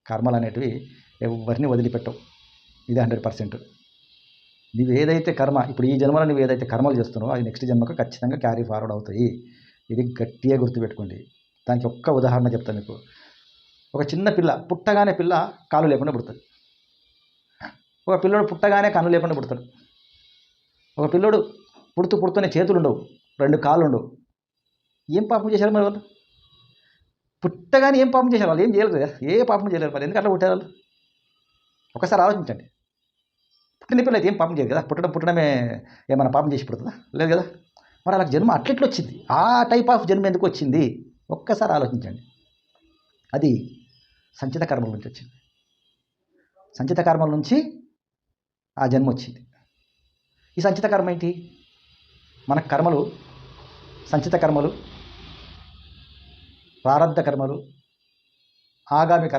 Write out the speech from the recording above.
కర్మలు అనేటివి ఎవరిని వదిలిపెట్టవు. ఇది 100%. నువ్వు ఏదైతే కర్మ ఇప్పుడు ఈ జన్మలో నువ్వు ఏదైతే కర్మలు చేస్తున్నావో అది నెక్స్ట్ జన్మకు ఖచ్చితంగా క్యారీ ఫార్వర్డ్ అవుతాయి. ఇది గట్టిగా గుర్తుపెట్టుకోండి. దానికి ఒక్క ఉదాహరణ చెప్తాను మీకు. ఒక చిన్న పిల్ల పుట్టగానే పిల్ల కాలు లేకుండా పుడుతుంది. ఒక పిల్లోడు పుట్టగానే కన్ను లేకుండా పుడతాడు. ఒక పిల్లోడు పుడుతూనే చేతులు ఉండవు, 2 కాళ్ళు ఉండవు. ఏం పాపం చేశారు మరి వాళ్ళు? పుట్టగానే ఏం పాపం చేశారు? వాళ్ళు ఏం చేయలేరు కదా, ఏ పాపం చేయలేరు. మరి ఎందుకు అట్లా పుట్టారు వాళ్ళు? ఒకసారి ఆలోచించండి. పుట్టిన పిల్ల అయితే ఏం పాపం చేయదు కదా. పుట్టడమే ఏమైనా పాపం చేసి పుడుతుందా? లేదు కదా. మరి అలా జన్మ అట్లెట్లు వచ్చింది? ఆ టైప్ ఆఫ్ జన్మ ఎందుకు వచ్చింది? ఒక్కసారి ఆలోచించండి. అది సంచిత కర్మల నుంచి వచ్చింది. సంచిత కర్మల నుంచి ఆ జన్మ వచ్చింది. ఈ సంచిత కర్మ ఏంటి? మన కర్మలు, సంచిత కర్మలు, ప్రారబ్ధ కర్మలు, ఆగామి కర్మ